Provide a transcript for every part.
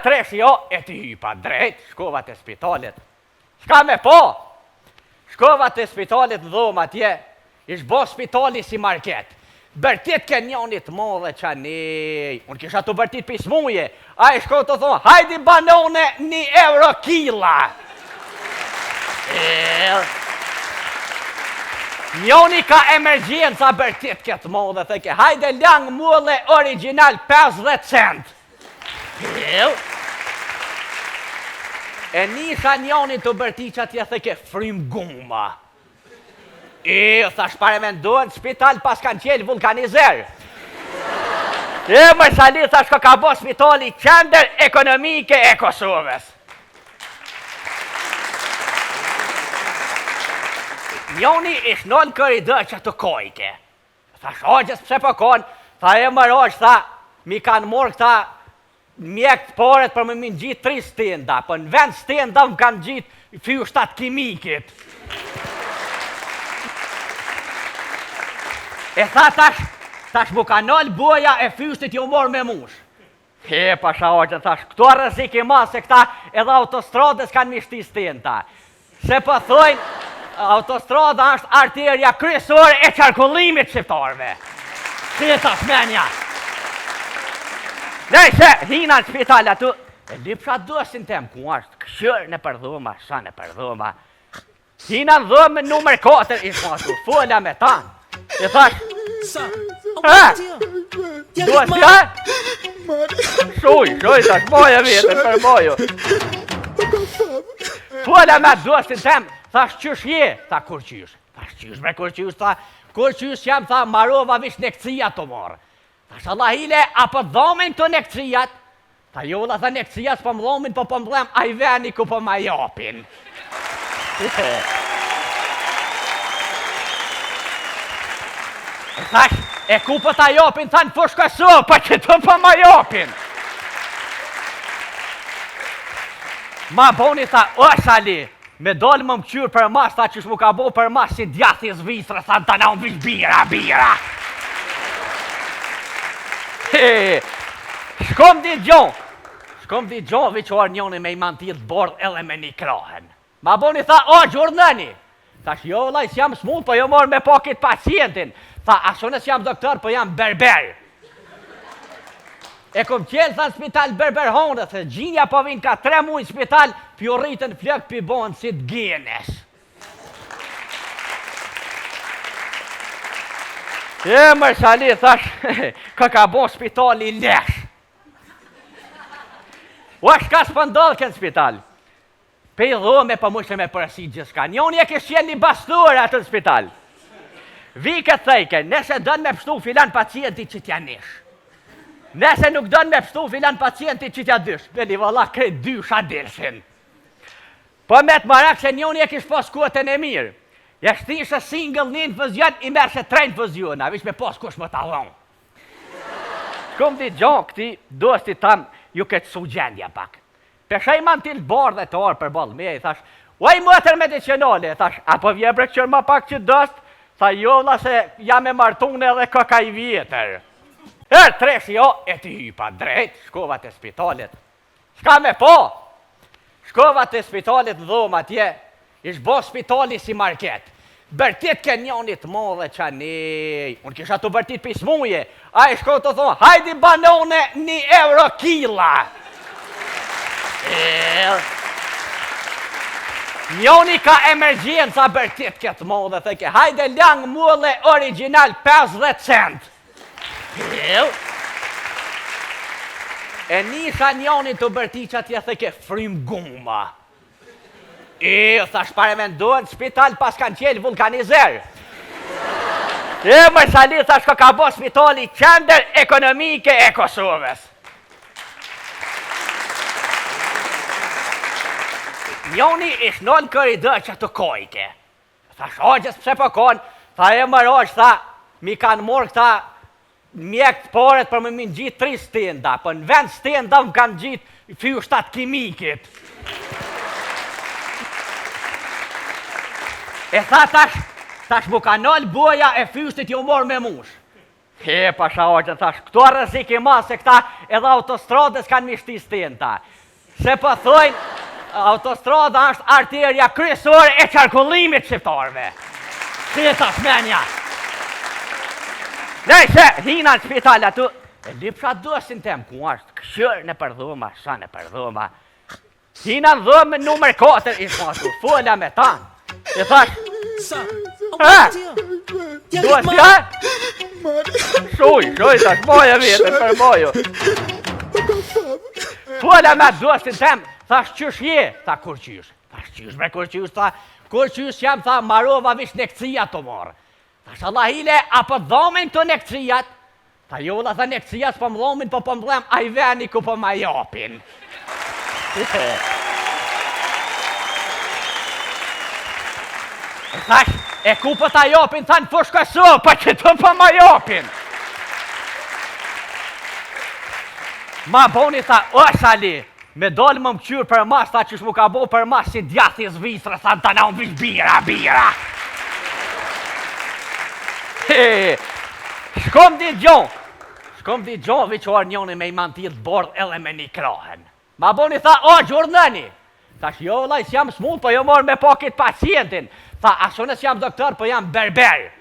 Tresh jo, e ti hypa drejt, shkova të spitalit. Shka me po? Shkova të spitalit dhoma tje, ish bo spitali si market. Bërtit ke njonit modhe qa nej, unë kisha të bërtit pismuje, a i shko të thonë, hajdi banone €1 kila. Njoni ka emergjenca bërtit këtë modhe, theke, hajde lang mulle original 50 cent. E nisha njoni të bërtit që atje theke frim guma. Thash pare me ndonë spital pas kanë qelë vulkanizer. Më shali thash ka bo spitali qender ekonomike e Kosovës. Njoni ish non koridor që të kojke. Thash oqës pse po konë, tha e më rosh, tha, mi kanë morë këta mjekët paret për më minë gjitë 3 stenda, për në vend stenda më kanë gjitë fyushtat kimikit. E tha tash mu kanal boja e fyshtit ju morë me mush. Pasha oqën, thash, këto rëzik i ma se këta edhe autostradës kanë mishti stenda. Se po thojnë, autostrada është arterja kryesore e qarkullimit shqiptarve. Si tash menja. Nejse, hina në spital atu, e lipsha dosin tem, ku është këshër në përdhuma, sa në përdhuma. Hina në dhëmë nëmër 4, i shmatu, fola me ta. E thash, duas tja? Shuj, tash, moja vjetër për mojo. Fola me dosin tem, thash, qysh je? Tha, kur qysh? Thash, qysh bre, kur qysh? Tha, kur qysh jam, tha, marova vish nekcija të morë. Thash, Allah hile, apo dhomin të nekcijat? Tha, jo, la, tha, nekcijat s'po më dhomin, po më dhem, a i veni ku po ma japin. Thash, e ku po ta japin, tha, në fushkëso, po që të po ma japin. Ma boni, tha, o, shali, me dolë më qyrë për mas, tha, që shmu ka bo për mas si djathi zvistrë, tha, të na unë vish bira. Shkom di gjon, viqoar njoni me i mantil bord edhe me një krahen. Ma boni, tha, o, gjurnëni. Thash, jo, laj, s'jam smun, po jo morë me pakit pacientin. Tha, asone s'jam doktor, po jam berber. E kom qelë, tha, në spital berber honde, se gjinja po vinë ka 3 muaj në spital, pjo rritën flëk pi bonë si t'genes. Më shali, thash, ka bo spitali lesh. O, shka s'pëndodhë kënë spital? Pe i dhome për mushe me përësit gjithka. Njoni e kështë qenë një bastur atë në spital. Vi këtë thejke, nëse dënë me pështu filan pacienti që t'ja nish. Nëse nuk dënë me pështu filan pacienti që t'ja dysh. Beli valla krejt dysha dilshin. Po me të marak se njoni e kështë pos kuatën e mirë. Jashtë ishte single një infuzion, i merë se 3 infuziona, vish me pos kush më talon. Shkum di gjon këti, dosti tam, ju këtë sugjendja pak. Pesha i man t'il bardhe të orë për balë me, i thash, uaj mëtër medicinale, thash, apo vje brekqër ma pak që dost, tha jo la se jam e martun edhe këka i vjetër. Tresh jo, e ti hypa drejt, shkova të spitalit. Shka me po? Shkova të spitalit dhoma tje, ish bo spitali si market. Bërtit ke njonit modhe qa nej, unë kisha të bërtit pismuje, a i shko të thonë, hajdi banone €1 kila. Njoni ka emergjenca bërtit këtë modhe, theke, hajde lang mulle original 50 cent. E nisha njoni të bërtit që atje theke frim guma. Thash pare me ndonë spital pas kanë qelë vulkanizer. Më shali, thash ka bo spitali qender ekonomike e Kosovës. Njoni ish non koridor që të kojke. Thash oqës pse po konë, tha e më rosh, tha, mi kanë morë këta mjekët paret për më minë gjitë 3 stenda, për në vend stenda më kanë gjitë fyushtat kimikit. E tha tash mu kanal boja e fyshtit ju morë me mush. Pasha Hoxha, thash, këto rrezik i madh se këta edhe autostradës kanë mishtis tenta. Se po thojnë, autostrada është arterja kryesore e qarkullimit shqiptarëve. Si e tash menja. Nëse hina në spital atu, e lipsha dosin tem, ku është këshër në përdhuma, sa në përdhuma. Hina në dhëmë numër 4, i shmatu, fola me ta. I thash, dosi, ha? Shuj, tash moja vjetën për moju. Fola me dosin tem, thash qysh je? Tha kur qysh? Thash qysh bre kur qysh? Tha kur qysh jam, tha marova vish nekcija të morë. Thash Allah hile, apo dhomin të nekcijat? Tha jolla, tha nekcijat s'po më dhomin, po më dhem a i veni ku po ma japin. Thash, e ku po ta japin, tha në fush Kosovë, po që të po ma japin. Ma boni, tha, o Sali, me dolë më qyrë për mas, tha që shmu ka bo për mas si djathi Zvicrë, tha të na unë vish bira. Shkom di gjon, viqoar njoni me i mantil të bordh edhe me një krahen. Ma boni, tha, o gjurnëni. Thash, jo, laj, s'jam smut, po jo morë me pakit pacientin. Tha, ashone s'jam doktor, po jam berber.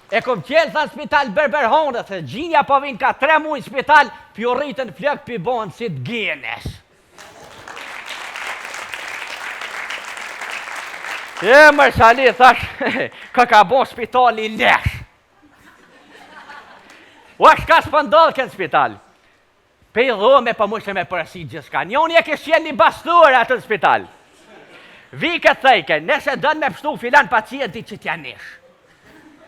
E kom qelë, tha, në spital berber honde, se gjinja po vinë ka 3 muaj spital, pjo rritën flëk pi bonë si t'genes. Mërë Sali, thash, ka bon spitali lesh. O, shka s'pëndodhë kënë spital. Pe i dhome pa mushe me përësi gjithka. Njoni e kështë qenë një bastur atë në spital. Vi këtë thejke, nëse dënë me pështu filan pacienti që t'ja nish.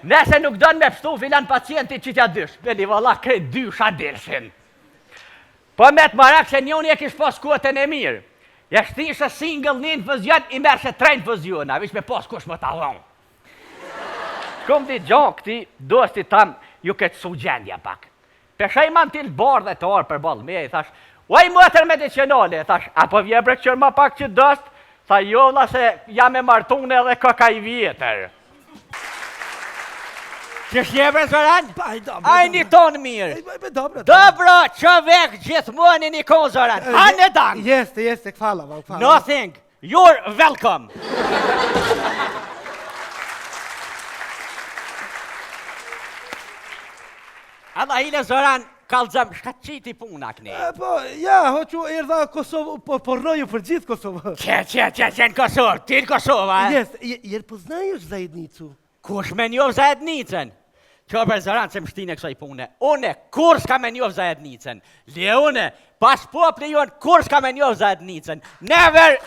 Nëse nuk dënë me pështu filan pacienti që t'ja dysh. Beli valla krejt dysha dilshin. Po me të marak se njoni e kështë pas kuatën e mirë. Ja shtishe single një infuzion, i mershe 3 infuziona, vish me pas kush më talon. Shkom di gjon këti, dosti tam, ju këtë su gjendja pak. Peshaj man t'il bardhe të orë për balë me, i thash, oj mëtër medicinale, thash, apo vje brekqër ma pak që dost, tha jo vla se jam e martune edhe këka i vjetër. Që shjeve Zoran? Aj një tonë mirë. Dobro, që vek gjithmoni një konë Zoran. Hanë e danë. Jeste, kfala. Nothing. You're welcome. Alla hile Zoran, kalëzëm, shka qiti puna këni? Po, ja, hoqu erdha Kosovë, po rroju për gjithë Kosovë. Që në Kosovë, ti në Kosovë, a? Jer poznaj është zajednicu. Kush me njov zajednicën? Që për Zoran që më shtine kësoj pune. Une, kur s'ka me njov zajednicën? Leone, pas popli jonë, kur s'ka me njov zajednicën? Never!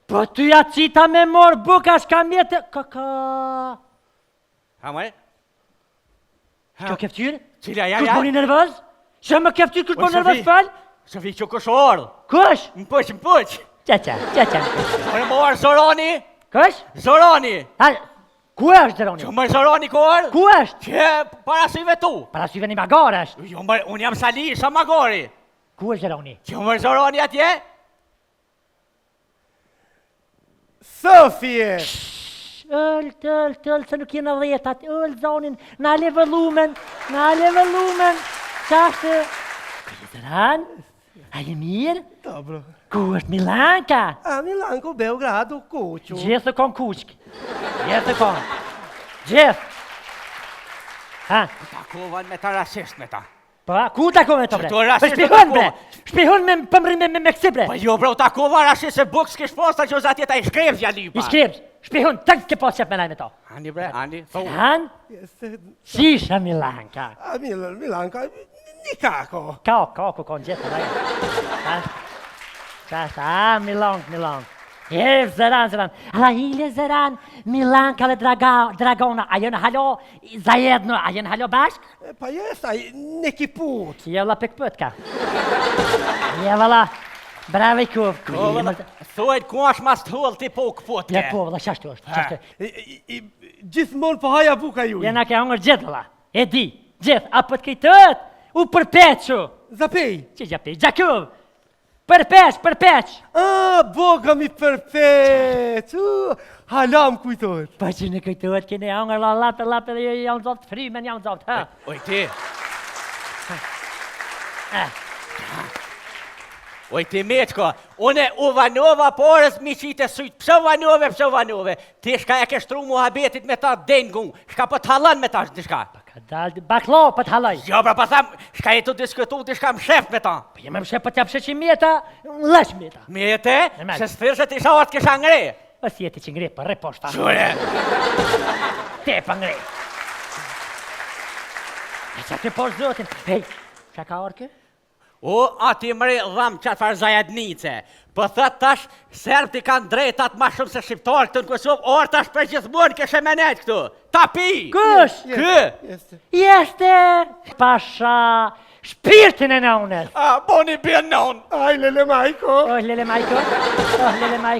Po ty ja qita me morë buka shka mjetë... Kaka... Ha mëre? Kjo keftyrë? Qila, ja. Kush boni nervëz? Që më keftyrë kush boni nervëz falë? Sofi që kush orë? Kush? Më pëq. Qa. Më morë Zorani? Kush? Zorani. Ku është Zorani? Që mërë Zorani ku orë? Ku është? Që parasive tu. Parasive një magar është. Jo mërë, unë jam Sali, sa magari. Ku është Zorani? Që mërë Zorani atje? Sofie! Ëll, se nuk jena dhjetat, ëll zonin, na le vëllumen, qashtë... Zoran, a je mirë? Dobro. Ku është Milanka? A Milanko, Beogradu, kuqu. Gjithë kon kuqk. Gjithë. Ha? Takovan me ta rasisht me ta. Pa, ku takove to bre? Që to rasisht Shpihon bre! Shpihon me kësi bre! Pa jo bre, takova rasisht se buk s'kish posta që uzat jeta i shkrevz ja lipa. I shkrevz, shpihon, tëk ke pas qep me laj me to. Ani bre, ani. Han? Qisha Milanka. A Milanka, nikako. Kako kon gjithë laj. Qashtë, Milank. Zoran. Alla hile Zoran, Milanka dhe Dragona, a jenë halo zajedno, a jenë halo bashk? Pa jesaj, neki put. Jevla pekpët ka. Jevla, bravo i kuf. Thuajt ku është mas të hull ti po këput ke. Ja po, vëlla, qashtu është. Gjithmonë po haja buka ju. Jena ke hongër gjithë, vëlla. E di, gjithë, apo të kejtët, u përpequ. Zapej. Që gjapej, gjakëv. Përpeq. Boga mi përpeq. Hala më kujtohet. Pa që në kujtohet kene hangër lape dhe janë zotë frymen janë zotë, ha? Oj ti. Oj ti meqko, une u vanova porës mi qite sytë, pse vanove. Ti shka e ke shtru muhabetit me ta dengun, shka po t'hallan me ta shka. Ka dalë, baklo për t'halaj. Jo, pra pa tham, shka e tu diskutu, ti shka më shef me ta. Po jem më shep për t'jap sheqi mjeta, lesh mjeta. Mjete, Normal. se s'thirë se ti shahat kisha ngre. O si jeti që ngre për reposhta. Shure. Te për ngre. E që të poshtë zotin. Hej, që ka orë kë? O, ati mëri dham qatë farë zajadnice. Po thët tash, serb ti kanë drejtat ma shumë se shqiptarë këtu në Kosovë, orë tash për gjithmonë këshe menet këtu. Ta pi! Kush? Kë? Jeste pasha shpirtin e nëunës. A, boni bjen non. Aj, lele majko. Oh, lele majko.